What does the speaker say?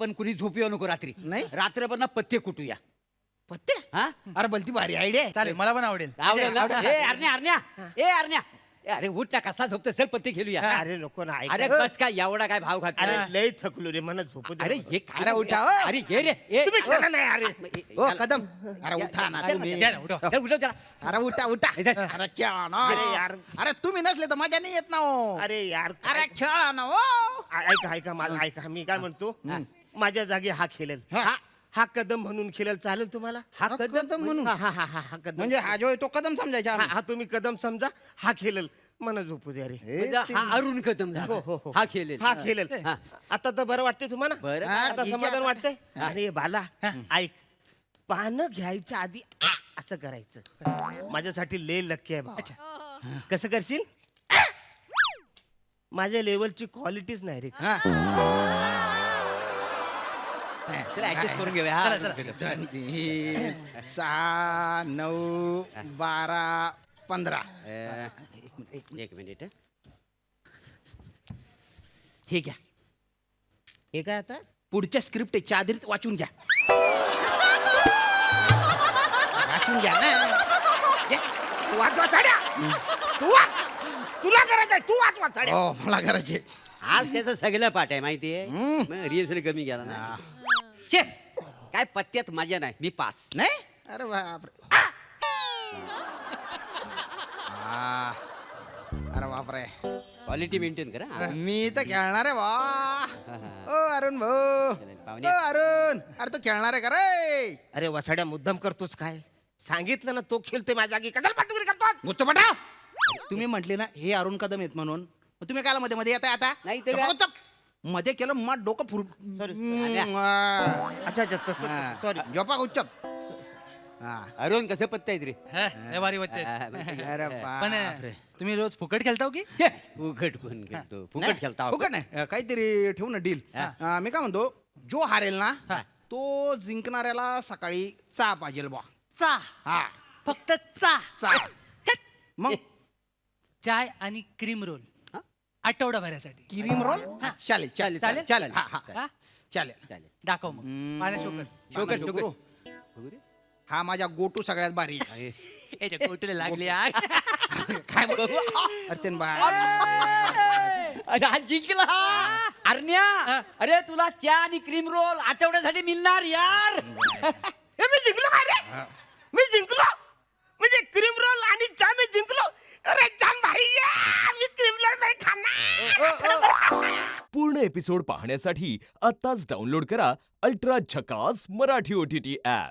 आपण कुणी झोपूया नको रात्री. नाही? रात्रभर ना पत्ते कुटूया. पत्ते? हा अरे भलती भारी आयडिया आहे. चालेल, मला पण आवडेल. आवडेल ना? ए अरण्या अरे उठ ना, कसा झोपतो, चल पत्ते खेळूया. अरे नको ना अरे ऐका. बस काय एवढा काय भाव घात. अरे लय थकलो रे मला झोपू दे. अरे हे काय अरे उठा, ओ. अरे हे रे ए, तुम्ही खेळा नाही अरे. ओ कदम, अरे उठा ना तुम्ही. द्या ना, उठवा. ए, उठव त्याला. अरे उठा उठा. अरे खेळा ना. अरे यार. अरे तुम्ही नसले तर मजा नाही येत ना हो. अरे यार अरे खेळा ना हो. ऐका मला ऐका मी काय म्हणतो माझ्या जागी हा खेळेल. हा कदम म्हणून खेळेल चालेल तुम्हाला? हा हा कदम कदम म्हणून. हा कदम म्हणजे हा जो आहे तो कदम समजायचा आम्ही. हा तुम्ही कदम समजा. हा खेळेल मला झोपू दे अरे. म्हणजे हा अरुण कदम झाला. हो. हा खेळेल. हा खेळेल. हा. आता तर बरं वाटतंय तुम्हाला? बरं. हा, आता ठीक आहे समाधान आता. वाटतंय? अरे बाला ऐक, पानं घ्यायच्या आधी असं करायचं. माझ्यासाठी लय लक्की आहे बाबा. कसं करशील? माझ्या लेवलची क्वालिटीच नाही रे. हा. चला ऍडजस्ट करून घेऊया. हा. 2, 3, 6, 9, 12, 15. एक मिनिट. हे घ्या. हे काय आता? पुढच्या स्क्रिप्ट आहे, चादरीत वाचून घ्या. वाचून घ्या ना. हे, वाचवा साड्या. तू वाच. तुला करायचंय तू वाचवा साड्या. हो मला करायचे. आज त्याचं सगळं पाठ आहे माहितीये. रिहर्सल कमी गेला ना. शे, काय पत्त्यात मजा नाही. मी पास. नाही? अरे बापरे. आ. अरे बापरे. क्वालिटी मेंटेन करा. हा. मी तर खेळणार आहे बा. ओ अरुण भाऊ. पाहुणे. ओ अरुण, अरे तू खेळणार आहे का रे? अरे वसाड्या मुद्दाम करतोस काय? सांगितलं ना तो खेळतोय माझ्या जागी. कशाला पाठवून करतो? गुच्छ पटाव. तुम्ही म्हटले ना हे अरुण कदम आहेत म्हणून, मग तुम्ही काय मध्ये मध्ये येताय आता? नाही तर काय? गप्प गप्प. मध्ये केलं मग डोकं फुर. Sorry. हा. अच्छा तसं सॉरी. झोपा गुच्चप. हा. अरुण कसं पत्ता आहेत रे. हा, लय भारी वाटते. अरे पण बापरे. तुम्ही रोज फुकट खेळताव की? फुकट कोण खेळतो? नाही, फुकट खेळता आपण. फुकट नाही. काहीतरी ठेवू ना डील. मी काय म्हणतो, जो हारेल ना तो जिंकणाऱ्याला सकाळी चहा पाहिजे बा. चा, हा फक्त चा. चहा. मग चाय आणि क्रीम रोल आठवडाभरासाठी. क्रीम रोल चालेल चालेल चालेल? चालेल. हा हा हा? चालेल. चालेल. दाखव मग पाण्या शोकर. शोकर मामा शोकर. बघू रे. हा माझा गोटू सगळ्यात भारी. याच्या कोटुले लागली आग. काय बघू अरे तेन बा. अरे हा जिंकला हा. अरण्या, अरे तुला चहा आणि क्रीम रोल आठवड्यासाठी मिळणार यार. हे मी जिंकलो का रे? मी जिंकलो म्हणजे क्रीम रोल आणि चहा मी जिंकलो. अरे जाम भारी आहे. मी क्रीम रोल नाही खाणार. पूर्ण एपिसोड पाहण्यासाठी आत्ताच डाउनलोड करा अल्ट्रा झकास मराठी OTT ॲप.